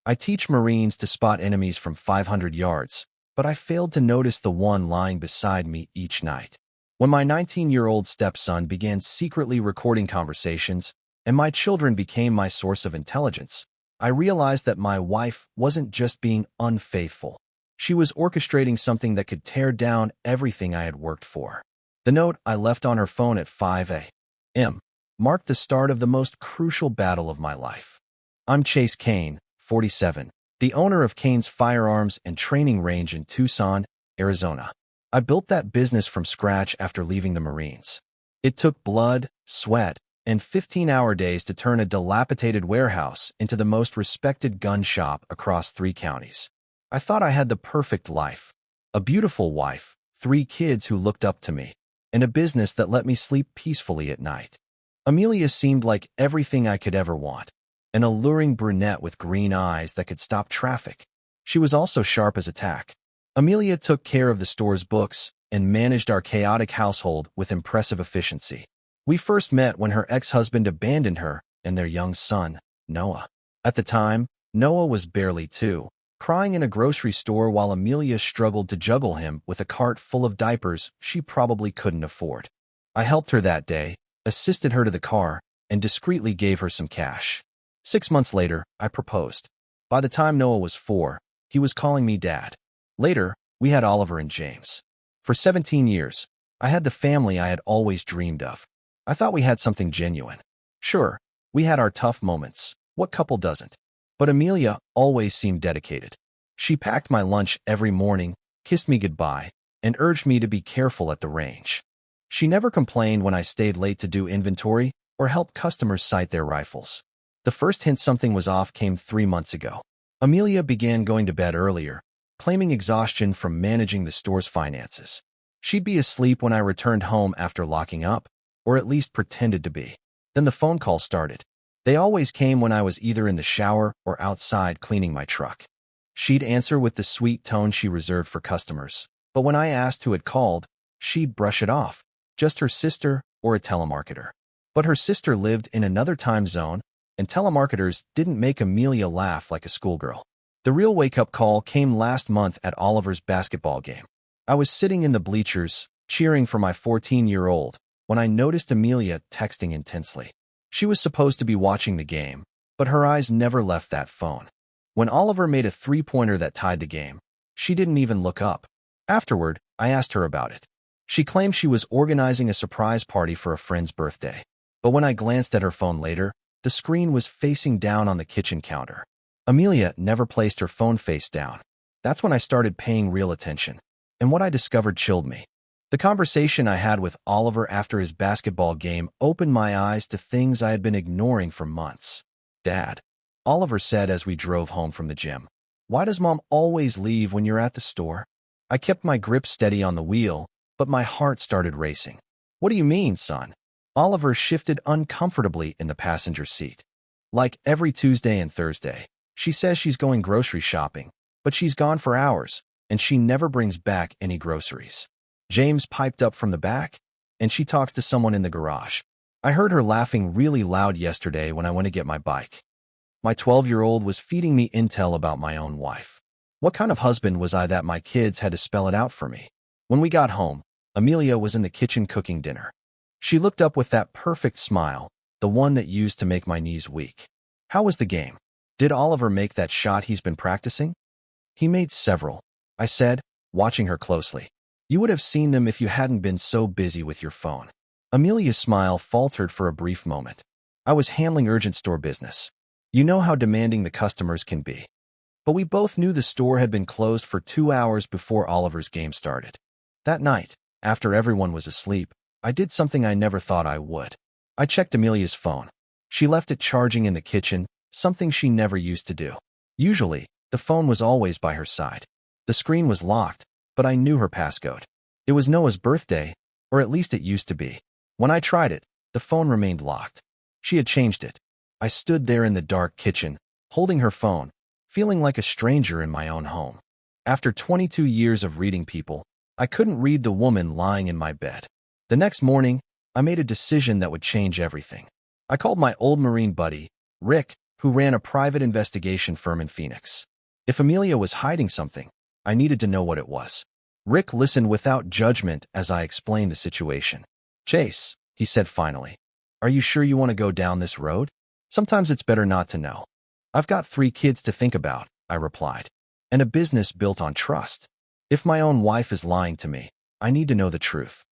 I teach Marines to spot enemies from 500 yards, but I failed to notice the one lying beside me each night. When my 19-year-old stepson began secretly recording conversations, and my children became my source of intelligence, I realized that my wife wasn't just being unfaithful. She was orchestrating something that could tear down everything I had worked for. The note I left on her phone at 5 a.m. marked the start of the most crucial battle of my life. I'm Chase Kane, 47, the owner of Kane's Firearms and Training Range in Tucson, Arizona. I built that business from scratch after leaving the Marines. It took blood, sweat, and 15-hour days to turn a dilapidated warehouse into the most respected gun shop across 3 counties. I thought I had the perfect life, a beautiful wife, 3 kids who looked up to me, and a business that let me sleep peacefully at night. Amelia seemed like everything I could ever want, an alluring brunette with green eyes that could stop traffic. She was also sharp as a tack. Amelia took care of the store's books and managed our chaotic household with impressive efficiency. We first met when her ex-husband abandoned her and their young son, Noah. At the time, Noah was barely 2, crying in a grocery store while Amelia struggled to juggle him with a cart full of diapers she probably couldn't afford. I helped her that day, assisted her to the car, and discreetly gave her some cash. 6 months later, I proposed. By the time Noah was 4, he was calling me Dad. Later, we had Oliver and James. For 17 years, I had the family I had always dreamed of. I thought we had something genuine. Sure, we had our tough moments. What couple doesn't? But Amelia always seemed dedicated. She packed my lunch every morning, kissed me goodbye, and urged me to be careful at the range. She never complained when I stayed late to do inventory or help customers sight their rifles. The first hint something was off came 3 months ago. Amelia began going to bed earlier, claiming exhaustion from managing the store's finances. She'd be asleep when I returned home after locking up, or at least pretended to be. Then the phone calls started. They always came when I was either in the shower or outside cleaning my truck. She'd answer with the sweet tone she reserved for customers, but when I asked who had called, she'd brush it off, just her sister or a telemarketer. But her sister lived in another time zone, and telemarketers didn't make Amelia laugh like a schoolgirl. The real wake-up call came last month at Oliver's basketball game. I was sitting in the bleachers, cheering for my 14-year-old, when I noticed Amelia texting intensely. She was supposed to be watching the game, but her eyes never left that phone. When Oliver made a 3-pointer that tied the game, she didn't even look up. Afterward, I asked her about it. She claimed she was organizing a surprise party for a friend's birthday. But when I glanced at her phone later, the screen was facing down on the kitchen counter. Amelia never placed her phone face down. That's when I started paying real attention. And what I discovered chilled me. The conversation I had with Oliver after his basketball game opened my eyes to things I had been ignoring for months. Dad, Oliver said as we drove home from the gym, why does Mom always leave when you're at the store? I kept my grip steady on the wheel, but my heart started racing. What do you mean, son? Oliver shifted uncomfortably in the passenger seat. Like every Tuesday and Thursday, she says she's going grocery shopping, but she's gone for hours, and she never brings back any groceries. James piped up from the back, and she talks to someone in the garage. I heard her laughing really loud yesterday when I went to get my bike. My 12-year-old was feeding me intel about my own wife. What kind of husband was I that my kids had to spell it out for me? When we got home, Amelia was in the kitchen cooking dinner. She looked up with that perfect smile, the one that used to make my knees weak. How was the game? Did Oliver make that shot he's been practicing? He made several, I said, watching her closely. You would have seen them if you hadn't been so busy with your phone. Amelia's smile faltered for a brief moment. I was handling urgent store business. You know how demanding the customers can be. But we both knew the store had been closed for 2 hours before Oliver's game started. That night, after everyone was asleep, I did something I never thought I would. I checked Amelia's phone. She left it charging in the kitchen, something she never used to do. Usually, the phone was always by her side. The screen was locked, but I knew her passcode. It was Noah's birthday, or at least it used to be. When I tried it, the phone remained locked. She had changed it. I stood there in the dark kitchen, holding her phone, feeling like a stranger in my own home. After 22 years of reading people, I couldn't read the woman lying in my bed. The next morning, I made a decision that would change everything. I called my old Marine buddy, Rick, who ran a private investigation firm in Phoenix. If Amelia was hiding something, I needed to know what it was. Rick listened without judgment as I explained the situation. Chase, he said finally, are you sure you want to go down this road? Sometimes it's better not to know. I've got 3 kids to think about, I replied, and a business built on trust. If my own wife is lying to me, I need to know the truth.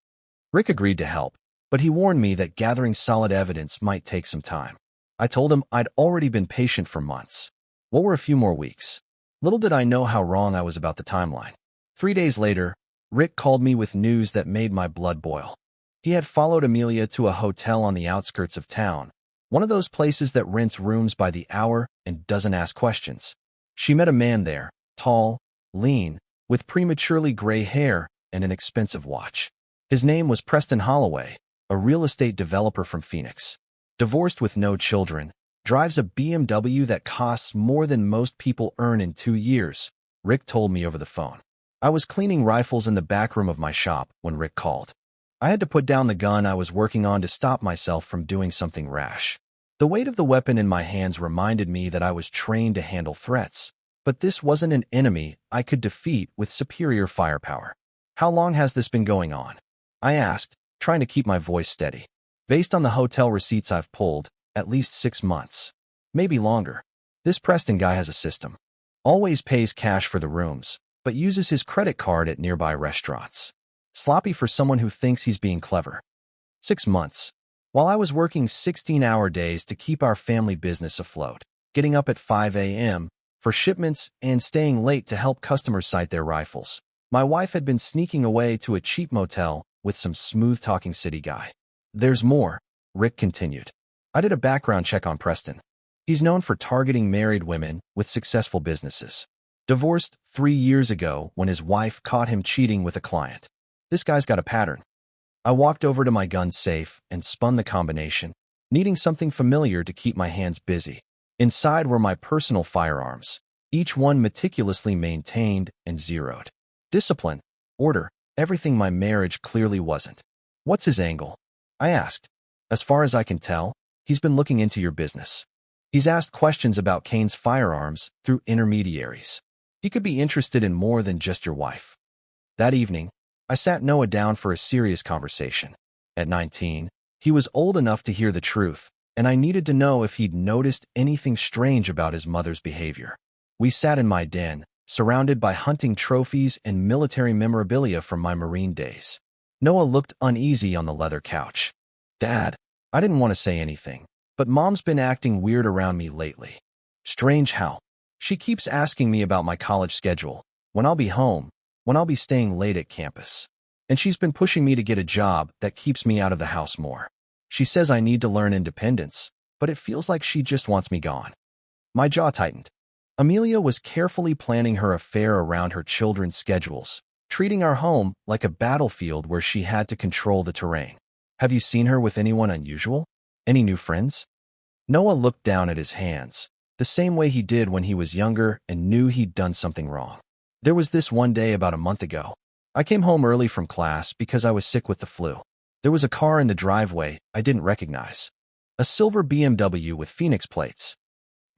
Rick agreed to help, but he warned me that gathering solid evidence might take some time. I told him I'd already been patient for months. What were a few more weeks? Little did I know how wrong I was about the timeline. 3 days later, Rick called me with news that made my blood boil. He had followed Amelia to a hotel on the outskirts of town, one of those places that rents rooms by the hour and doesn't ask questions. She met a man there, tall, lean, with prematurely gray hair and an expensive watch. His name was Preston Holloway, a real estate developer from Phoenix. Divorced with no children, drives a BMW that costs more than most people earn in 2 years, Rick told me over the phone. I was cleaning rifles in the back room of my shop when Rick called. I had to put down the gun I was working on to stop myself from doing something rash. The weight of the weapon in my hands reminded me that I was trained to handle threats, but this wasn't an enemy I could defeat with superior firepower. How long has this been going on? I asked, trying to keep my voice steady. Based on the hotel receipts I've pulled, at least 6 months. Maybe longer. This Preston guy has a system. Always pays cash for the rooms, but uses his credit card at nearby restaurants. Sloppy for someone who thinks he's being clever. 6 months. While I was working 16-hour days to keep our family business afloat, getting up at 5 a.m. for shipments and staying late to help customers sight their rifles, my wife had been sneaking away to a cheap motel with some smooth-talking city guy. There's more, Rick continued. I did a background check on Preston. He's known for targeting married women with successful businesses. Divorced 3 years ago when his wife caught him cheating with a client. This guy's got a pattern. I walked over to my gun safe and spun the combination, needing something familiar to keep my hands busy. Inside were my personal firearms, each one meticulously maintained and zeroed. Discipline, order, everything my marriage clearly wasn't. What's his angle? I asked. As far as I can tell, he's been looking into your business. He's asked questions about Kane's firearms through intermediaries. He could be interested in more than just your wife. That evening, I sat Noah down for a serious conversation. At 19, he was old enough to hear the truth, and I needed to know if he'd noticed anything strange about his mother's behavior. We sat in my den, surrounded by hunting trophies and military memorabilia from my Marine days. Noah looked uneasy on the leather couch. Dad, I didn't want to say anything, but Mom's been acting weird around me lately. Strange how. She keeps asking me about my college schedule, when I'll be home, when I'll be staying late at campus. And she's been pushing me to get a job that keeps me out of the house more. She says I need to learn independence, but it feels like she just wants me gone. My jaw tightened. Amelia was carefully planning her affair around her children's schedules, treating our home like a battlefield where she had to control the terrain. Have you seen her with anyone unusual? Any new friends? Noah looked down at his hands, the same way he did when he was younger and knew he'd done something wrong. There was this one day about a month ago. I came home early from class because I was sick with the flu. There was a car in the driveway I didn't recognize. A silver BMW with Phoenix plates.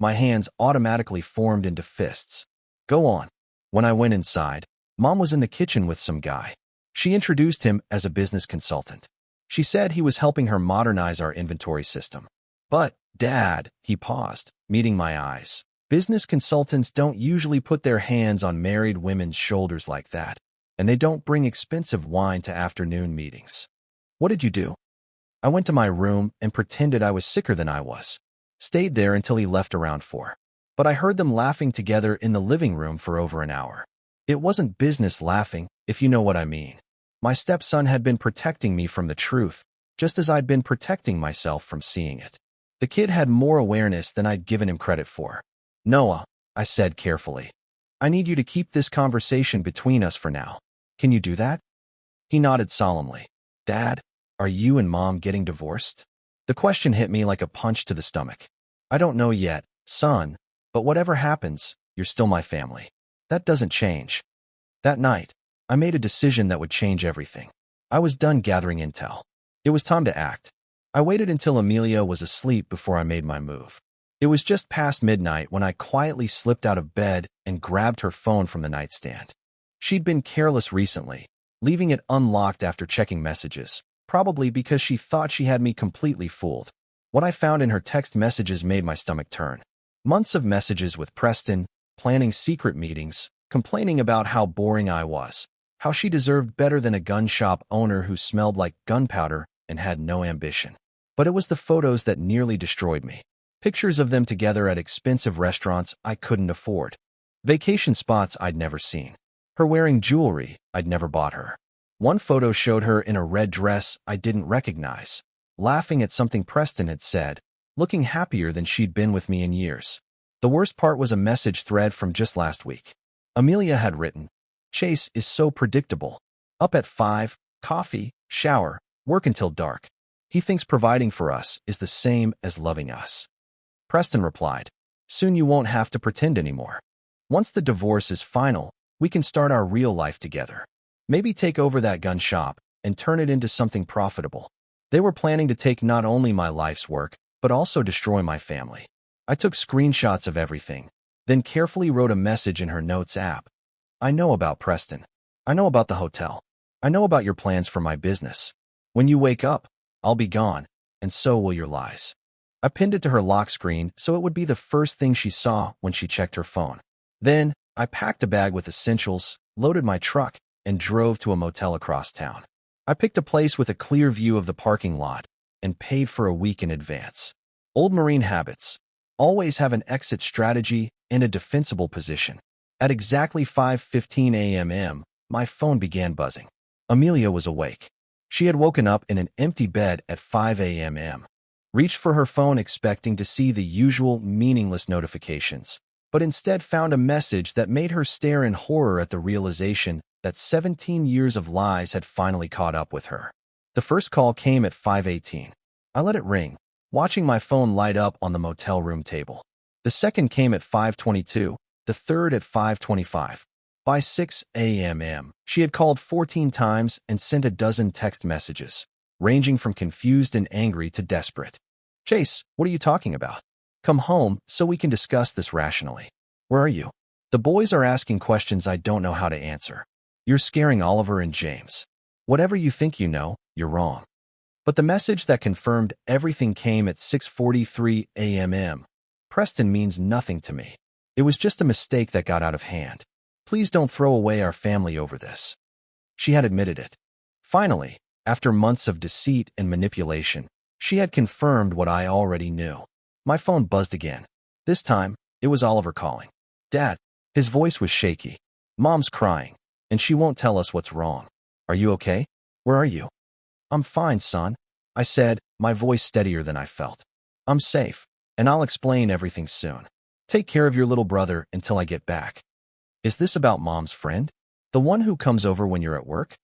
My hands automatically formed into fists. Go on. When I went inside, Mom was in the kitchen with some guy. She introduced him as a business consultant. She said he was helping her modernize our inventory system. But, Dad, he paused, meeting my eyes. Business consultants don't usually put their hands on married women's shoulders like that, and they don't bring expensive wine to afternoon meetings. What did you do? I went to my room and pretended I was sicker than I was. Stayed there until he left around 4. But I heard them laughing together in the living room for over an hour. It wasn't business laughing, if you know what I mean. My stepson had been protecting me from the truth, just as I'd been protecting myself from seeing it. The kid had more awareness than I'd given him credit for. Noah, I said carefully, I need you to keep this conversation between us for now. Can you do that? He nodded solemnly. Dad, are you and Mom getting divorced? The question hit me like a punch to the stomach. I don't know yet, son, but whatever happens, you're still my family. That doesn't change. That night, I made a decision that would change everything. I was done gathering intel. It was time to act. I waited until Amelia was asleep before I made my move. It was just past midnight when I quietly slipped out of bed and grabbed her phone from the nightstand. She'd been careless recently, leaving it unlocked after checking messages, probably because she thought she had me completely fooled. What I found in her text messages made my stomach turn. Months of messages with Preston, planning secret meetings, complaining about how boring I was, how she deserved better than a gun shop owner who smelled like gunpowder and had no ambition. But it was the photos that nearly destroyed me. Pictures of them together at expensive restaurants I couldn't afford. Vacation spots I'd never seen. Her wearing jewelry I'd never bought her. One photo showed her in a red dress I didn't recognize, laughing at something Preston had said, looking happier than she'd been with me in years. The worst part was a message thread from just last week. Amelia had written, "Chase is so predictable. Up at 5, coffee, shower, work until dark. He thinks providing for us is the same as loving us." Preston replied, "Soon you won't have to pretend anymore. Once the divorce is final, we can start our real life together. Maybe take over that gun shop and turn it into something profitable." They were planning to take not only my life's work, but also destroy my family. I took screenshots of everything, then carefully wrote a message in her notes app. "I know about Preston. I know about the hotel. I know about your plans for my business. When you wake up, I'll be gone, and so will your lies." I pinned it to her lock screen so it would be the first thing she saw when she checked her phone. Then, I packed a bag with essentials, loaded my truck, and drove to a motel across town. I picked a place with a clear view of the parking lot and paid for a week in advance. Old Marine habits. Always have an exit strategy and a defensible position. At exactly 5:15 a.m., my phone began buzzing. Amelia was awake. She had woken up in an empty bed at 5 a.m. Reached for her phone expecting to see the usual meaningless notifications, but instead found a message that made her stare in horror at the realization that 17 years of lies had finally caught up with her. The first call came at 5:18. I let it ring, watching my phone light up on the motel room table. The second came at 5:22, the third at 5:25. By 6 a.m., she had called 14 times and sent a dozen text messages, ranging from confused and angry to desperate. "Chase, what are you talking about? Come home so we can discuss this rationally. Where are you? The boys are asking questions I don't know how to answer. You're scaring Oliver and James. Whatever you think you know, you're wrong." But the message that confirmed everything came at 6:43 a.m. "Preston means nothing to me. It was just a mistake that got out of hand. Please don't throw away our family over this." She had admitted it. Finally, after months of deceit and manipulation, she had confirmed what I already knew. My phone buzzed again. This time, it was Oliver calling. "Dad." His voice was shaky. "Mom's crying, and she won't tell us what's wrong. Are you okay? Where are you?" "I'm fine, son," I said, my voice steadier than I felt. "I'm safe, and I'll explain everything soon. Take care of your little brother until I get back." "Is this about Mom's friend? The one who comes over when you're at work?"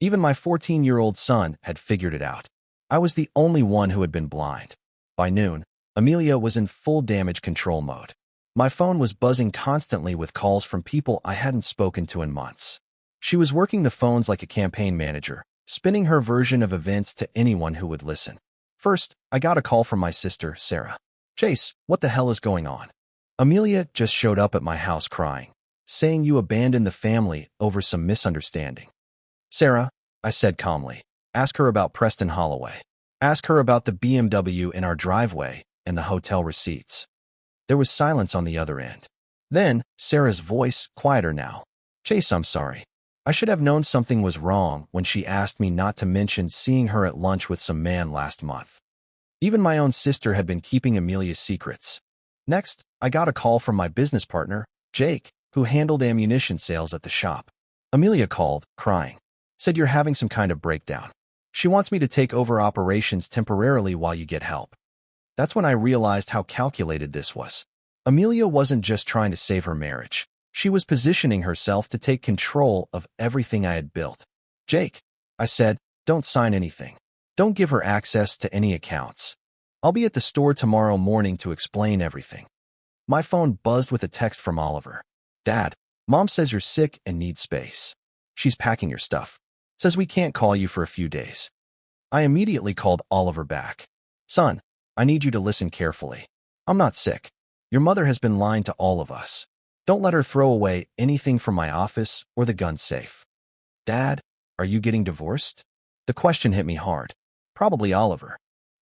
Even my 14-year-old son had figured it out. I was the only one who had been blind. By noon, Amelia was in full damage control mode. My phone was buzzing constantly with calls from people I hadn't spoken to in months. She was working the phones like a campaign manager, spinning her version of events to anyone who would listen. First, I got a call from my sister, Sarah. "Chase, what the hell is going on? Amelia just showed up at my house crying, saying you abandoned the family over some misunderstanding." "Sarah," I said calmly, "ask her about Preston Holloway. Ask her about the BMW in our driveway and the hotel receipts." There was silence on the other end. Then, Sarah's voice, quieter now. "Chase, I'm sorry. I should have known something was wrong when she asked me not to mention seeing her at lunch with some man last month." Even my own sister had been keeping Amelia's secrets. Next, I got a call from my business partner, Jake, who handled ammunition sales at the shop. Amelia called, crying. Said you're having some kind of breakdown. She wants me to take over operations temporarily while you get help. That's when I realized how calculated this was. Amelia wasn't just trying to save her marriage. She was positioning herself to take control of everything I had built. "Jake," I said, "don't sign anything. Don't give her access to any accounts. I'll be at the store tomorrow morning to explain everything." My phone buzzed with a text from Oliver. "Dad, Mom says you're sick and need space. She's packing your stuff. Says we can't call you for a few days." I immediately called Oliver back. "Son, I need you to listen carefully. I'm not sick. Your mother has been lying to all of us. Don't let her throw away anything from my office or the gun safe. Dad, are you getting divorced? The question hit me hard. Probably Oliver.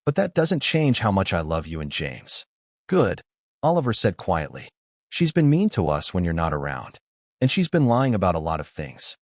But that doesn't change how much I love you and James. Good, Oliver said quietly. She's been mean to us when you're not around. And she's been lying about a lot of things.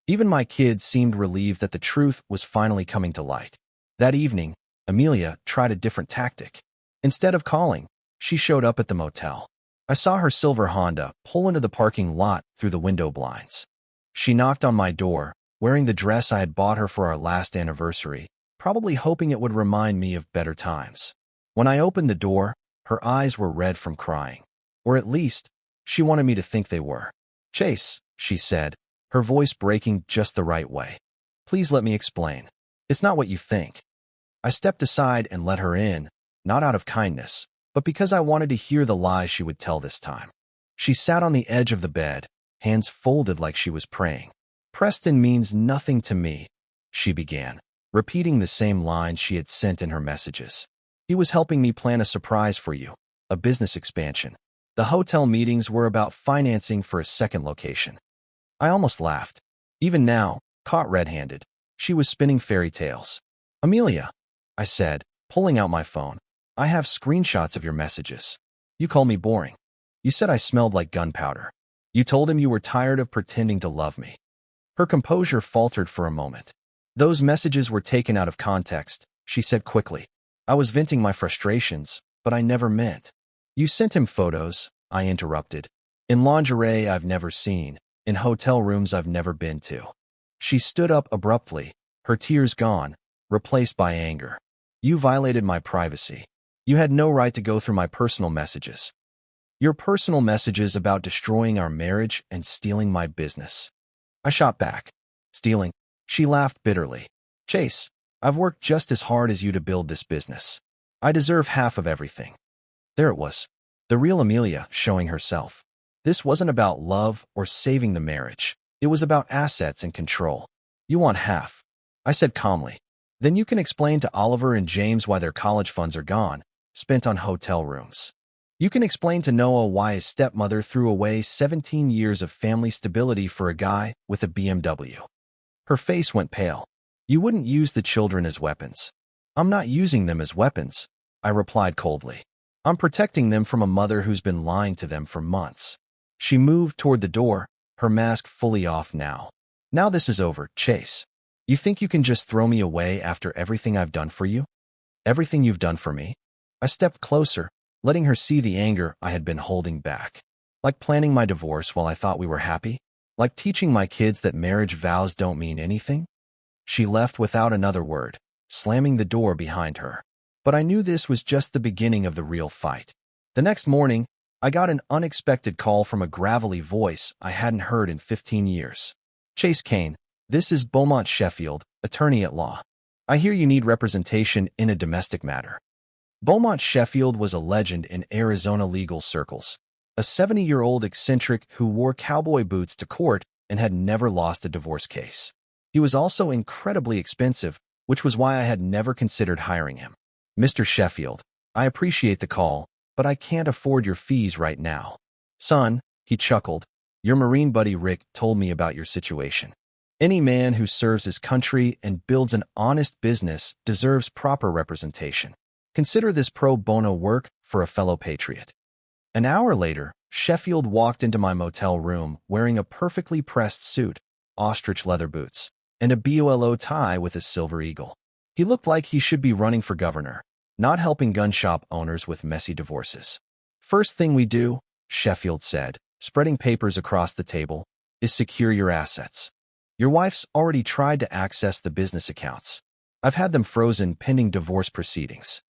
Even my kids seemed relieved that the truth was finally coming to light. That evening, Amelia tried a different tactic. Instead of calling, she showed up at the motel. I saw her silver Honda pull into the parking lot through the window blinds. She knocked on my door, wearing the dress I had bought her for our last anniversary, probably hoping it would remind me of better times. When I opened the door, her eyes were red from crying. Or at least, she wanted me to think they were. Chase, she said, her voice breaking just the right way. Please let me explain. It's not what you think. I stepped aside and let her in, not out of kindness, but because I wanted to hear the lies she would tell this time. She sat on the edge of the bed, hands folded like she was praying. Preston means nothing to me, she began, repeating the same lines she had sent in her messages. He was helping me plan a surprise for you, a business expansion. The hotel meetings were about financing for a second location. I almost laughed. Even now, caught red-handed, she was spinning fairy tales. Amelia, I said, pulling out my phone, I have screenshots of your messages. You call me boring. You said I smelled like gunpowder. You told him you were tired of pretending to love me. Her composure faltered for a moment. Those messages were taken out of context, she said quickly. I was venting my frustrations, but I never meant. You sent him photos, I interrupted. In lingerie I've never seen, in hotel rooms I've never been to. She stood up abruptly, her tears gone, replaced by anger. You violated my privacy. You had no right to go through my personal messages. Your personal messages about destroying our marriage and stealing my business. I shot back. Stealing? She laughed bitterly. Chase, I've worked just as hard as you to build this business. I deserve half of everything. There it was. The real Amelia showing herself. This wasn't about love or saving the marriage. It was about assets and control. You want half, I said calmly. Then you can explain to Oliver and James why their college funds are gone, spent on hotel rooms. You can explain to Noah why his stepmother threw away 17 years of family stability for a guy with a BMW. Her face went pale. You wouldn't use the children as weapons. I'm not using them as weapons, I replied coldly. I'm protecting them from a mother who's been lying to them for months. She moved toward the door, her mask fully off now. Now this is over, Chase. You think you can just throw me away after everything I've done for you? Everything you've done for me? I stepped closer, letting her see the anger I had been holding back. Like planning my divorce while I thought we were happy? Like teaching my kids that marriage vows don't mean anything? She left without another word, slamming the door behind her. But I knew this was just the beginning of the real fight. The next morning, I got an unexpected call from a gravelly voice I hadn't heard in 15 years. Chase Kane, this is Beaumont Sheffield, attorney at law. I hear you need representation in a domestic matter. Beaumont Sheffield was a legend in Arizona legal circles, a 70-year-old eccentric who wore cowboy boots to court and had never lost a divorce case. He was also incredibly expensive, which was why I had never considered hiring him. Mr. Sheffield, I appreciate the call, but I can't afford your fees right now. Son, he chuckled, your Marine buddy Rick told me about your situation. Any man who serves his country and builds an honest business deserves proper representation. Consider this pro bono work for a fellow patriot. An hour later, Sheffield walked into my motel room wearing a perfectly pressed suit, ostrich leather boots, and a BOLO tie with a silver eagle. He looked like he should be running for governor, not helping gun shop owners with messy divorces. First thing we do, Sheffield said, spreading papers across the table, is secure your assets. Your wife's already tried to access the business accounts. I've had them frozen pending divorce proceedings.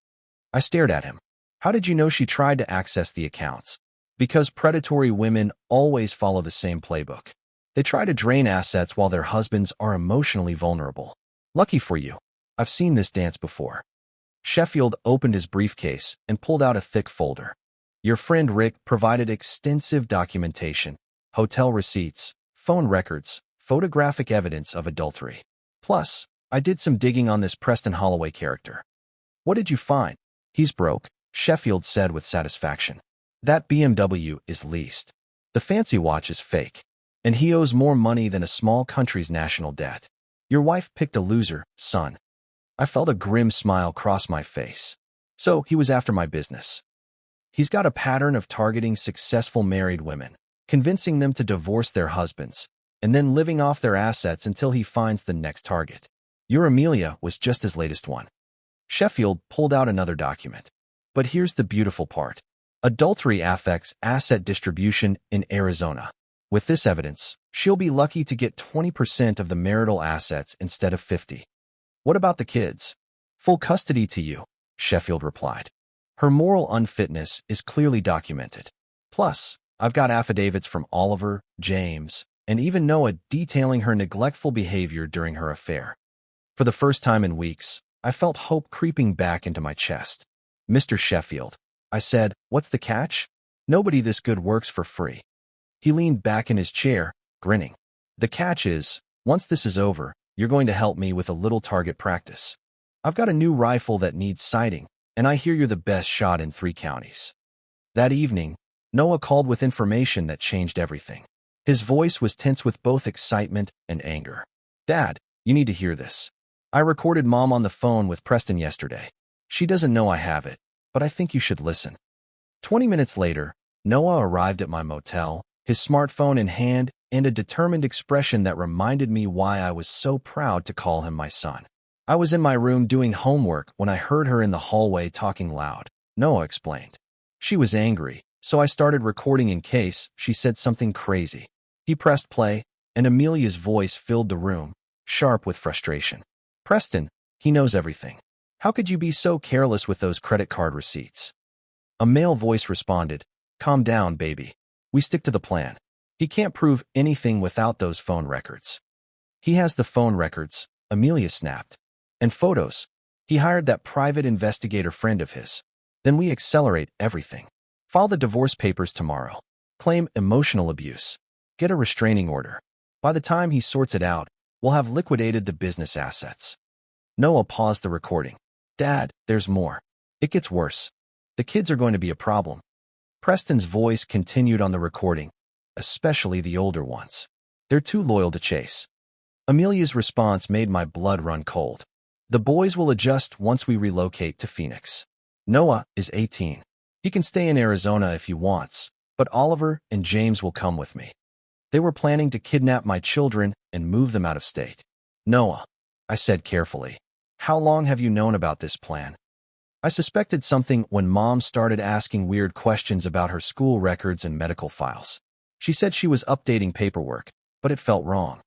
I stared at him. How did you know she tried to access the accounts? Because predatory women always follow the same playbook. They try to drain assets while their husbands are emotionally vulnerable. Lucky for you, I've seen this dance before. Sheffield opened his briefcase and pulled out a thick folder. Your friend Rick provided extensive documentation, hotel receipts, phone records, photographic evidence of adultery. Plus, I did some digging on this Preston Holloway character. What did you find? He's broke, Sheffield said with satisfaction. That BMW is leased. The fancy watch is fake. And he owes more money than a small country's national debt. Your wife picked a loser, son. I felt a grim smile cross my face. So he was after my business. He's got a pattern of targeting successful married women, convincing them to divorce their husbands, and then living off their assets until he finds the next target. Your Amelia was just his latest one. Sheffield pulled out another document. But here's the beautiful part. Adultery affects asset distribution in Arizona. With this evidence, she'll be lucky to get 20% of the marital assets instead of 50. What about the kids? Full custody to you, Sheffield replied. Her moral unfitness is clearly documented. Plus, I've got affidavits from Oliver, James, and even Noah detailing her neglectful behavior during her affair. For the first time in weeks, I felt hope creeping back into my chest. Mr. Sheffield, I said, what's the catch? Nobody this good works for free. He leaned back in his chair, grinning. The catch is, once this is over, you're going to help me with a little target practice. I've got a new rifle that needs sighting, and I hear you're the best shot in 3 counties. That evening, Noah called with information that changed everything. His voice was tense with both excitement and anger. Dad, you need to hear this. I recorded Mom on the phone with Preston yesterday. She doesn't know I have it, but I think you should listen. 20 minutes later, Noah arrived at my motel, his smartphone in hand, and a determined expression that reminded me why I was so proud to call him my son. I was in my room doing homework when I heard her in the hallway talking loud, Noah explained. She was angry, so I started recording in case she said something crazy. He pressed play, and Amelia's voice filled the room, sharp with frustration. Preston, he knows everything. How could you be so careless with those credit card receipts? A male voice responded, calm down, baby. We stick to the plan. He can't prove anything without those phone records. He has the phone records, Amelia snapped. And photos. He hired that private investigator friend of his. Then we accelerate everything. File the divorce papers tomorrow. Claim emotional abuse. Get a restraining order. By the time he sorts it out, we'll have liquidated the business assets. Noah paused the recording. Dad, there's more. It gets worse. The kids are going to be a problem. Preston's voice continued on the recording, especially the older ones. They're too loyal to Chase. Amelia's response made my blood run cold. The boys will adjust once we relocate to Phoenix. Noah is 18. He can stay in Arizona if he wants, but Oliver and James will come with me. They were planning to kidnap my children and move them out of state. Noah, I said carefully, how long have you known about this plan? I suspected something when Mom started asking weird questions about her school records and medical files. She said she was updating paperwork, but it felt wrong.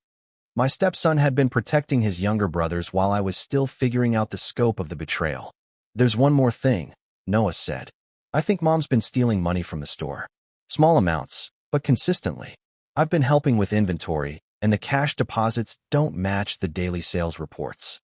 My stepson had been protecting his younger brothers while I was still figuring out the scope of the betrayal. There's one more thing, Noah said. I think Mom's been stealing money from the store. Small amounts, but consistently. I've been helping with inventory, and the cash deposits don't match the daily sales reports.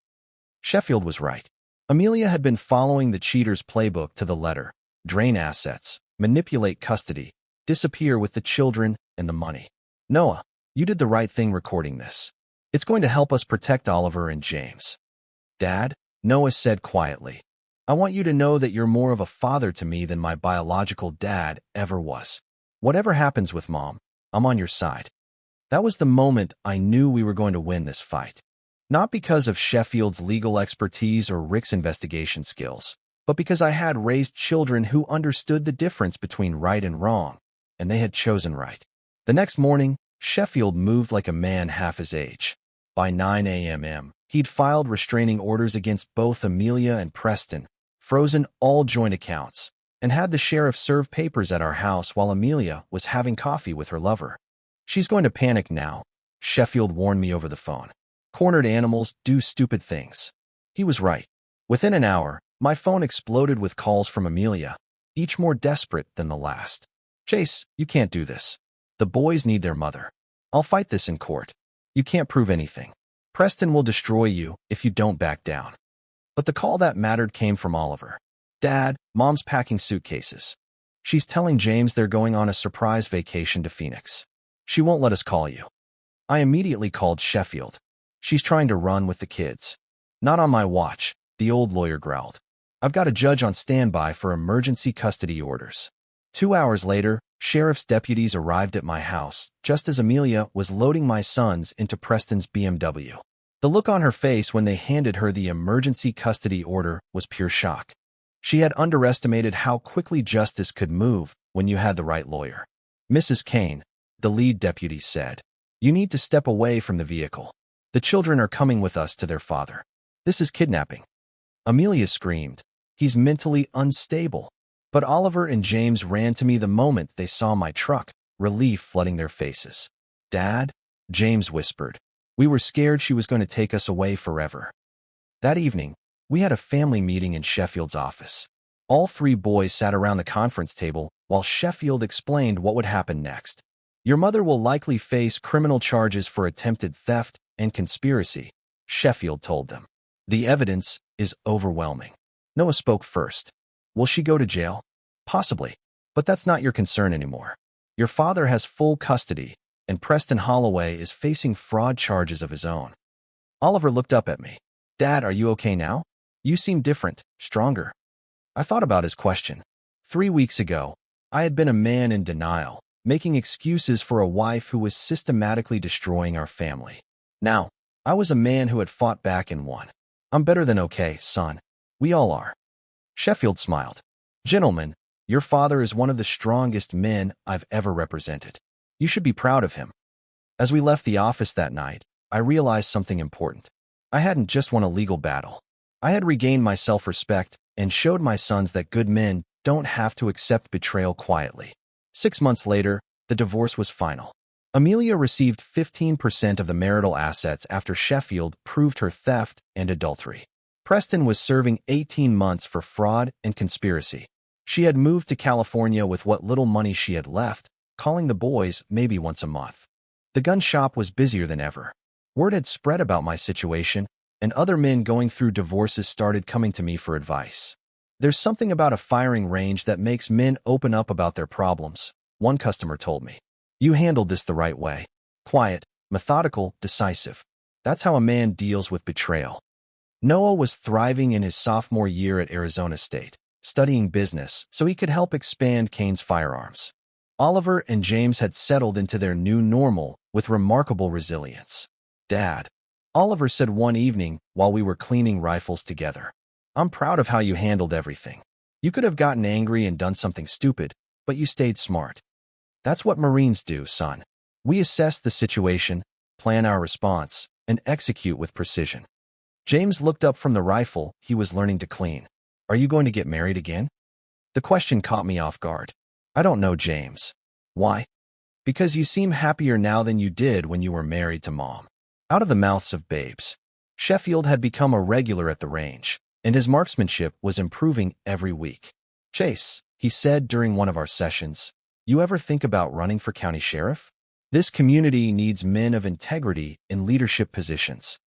Sheffield was right. Amelia had been following the cheater's playbook to the letter. Drain assets, manipulate custody, disappear with the children and the money. Noah, you did the right thing recording this. It's going to help us protect Oliver and James. Dad, Noah said quietly, I want you to know that you're more of a father to me than my biological dad ever was. Whatever happens with Mom, I'm on your side. That was the moment I knew we were going to win this fight. Not because of Sheffield's legal expertise or Rick's investigation skills, but because I had raised children who understood the difference between right and wrong, and they had chosen right. The next morning, Sheffield moved like a man half his age. By 9 a.m., he'd filed restraining orders against both Amelia and Preston, frozen all joint accounts, and had the sheriff serve papers at our house while Amelia was having coffee with her lover. She's going to panic now, Sheffield warned me over the phone. Cornered animals do stupid things. He was right. Within an hour, my phone exploded with calls from Amelia, each more desperate than the last. Chase, you can't do this. The boys need their mother. I'll fight this in court. You can't prove anything. Preston will destroy you if you don't back down. But the call that mattered came from Oliver. Dad, Mom's packing suitcases. She's telling James they're going on a surprise vacation to Phoenix. She won't let us call you. I immediately called Sheffield. She's trying to run with the kids. Not on my watch, the old lawyer growled. I've got a judge on standby for emergency custody orders." 2 hours later, sheriff's deputies arrived at my house, just as Amelia was loading my sons into Preston's BMW. The look on her face when they handed her the emergency custody order was pure shock. She had underestimated how quickly justice could move when you had the right lawyer. "Mrs. Kane," the lead deputy said, "you need to step away from the vehicle. The children are coming with us to their father. This is kidnapping." Amelia screamed, "He's mentally unstable." But Oliver and James ran to me the moment they saw my truck, relief flooding their faces. "Dad," James whispered, "we were scared she was going to take us away forever." That evening, we had a family meeting in Sheffield's office. All three boys sat around the conference table while Sheffield explained what would happen next. "Your mother will likely face criminal charges for attempted theft and conspiracy," Sheffield told them. "The evidence is overwhelming." Noah spoke first. "Will she go to jail?" "Possibly. But that's not your concern anymore. Your father has full custody, and Preston Holloway is facing fraud charges of his own." Oliver looked up at me. "Dad, are you okay now? You seem different, stronger." I thought about his question. 3 weeks ago, I had been a man in denial, making excuses for a wife who was systematically destroying our family. Now, I was a man who had fought back and won. "I'm better than okay, son. We all are." Sheffield smiled. "Gentlemen, your father is one of the strongest men I've ever represented. You should be proud of him." As we left the office that night, I realized something important. I hadn't just won a legal battle. I had regained my self-respect and showed my sons that good men don't have to accept betrayal quietly. 6 months later, the divorce was final. Amelia received 15% of the marital assets after Sheffield proved her theft and adultery. Preston was serving 18 months for fraud and conspiracy. She had moved to California with what little money she had left, calling the boys maybe once a month. The gun shop was busier than ever. Word had spread about my situation, and other men going through divorces started coming to me for advice. "There's something about a firing range that makes men open up about their problems," one customer told me. "You handled this the right way. Quiet, methodical, decisive. That's how a man deals with betrayal." Noah was thriving in his sophomore year at Arizona State, studying business so he could help expand Kane's Firearms. Oliver and James had settled into their new normal with remarkable resilience. "Dad," Oliver said one evening while we were cleaning rifles together, "I'm proud of how you handled everything. You could have gotten angry and done something stupid, but you stayed smart. That's what Marines do, son. We assess the situation, plan our response, and execute with precision." James looked up from the rifle he was learning to clean. "Are you going to get married again?" The question caught me off guard. "I don't know, James." "Why?" "Because you seem happier now than you did when you were married to Mom." Out of the mouths of babes. Sheffield had become a regular at the range, and his marksmanship was improving every week. "Chase," he said during one of our sessions, "you ever think about running for county sheriff? This community needs men of integrity in leadership positions."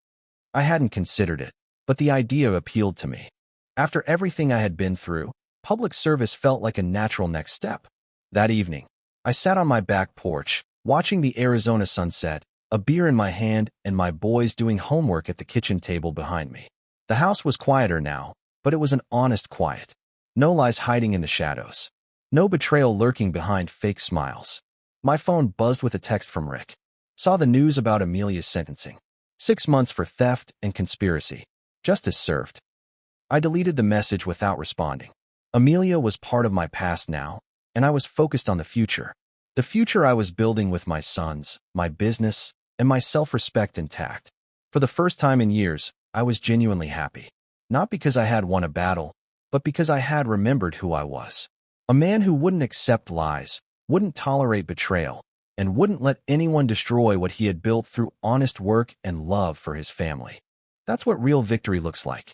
I hadn't considered it, but the idea appealed to me. After everything I had been through, public service felt like a natural next step. That evening, I sat on my back porch, watching the Arizona sunset, a beer in my hand and my boys doing homework at the kitchen table behind me. The house was quieter now, but it was an honest quiet. No lies hiding in the shadows. No betrayal lurking behind fake smiles. My phone buzzed with a text from Rick. Saw the news about Amelia's sentencing. 6 months for theft and conspiracy. Justice served. I deleted the message without responding. Amelia was part of my past now, and I was focused on the future. The future I was building with my sons, my business, and my self-respect intact. For the first time in years, I was genuinely happy. Not because I had won a battle, but because I had remembered who I was. A man who wouldn't accept lies, wouldn't tolerate betrayal, and wouldn't let anyone destroy what he had built through honest work and love for his family. That's what real victory looks like.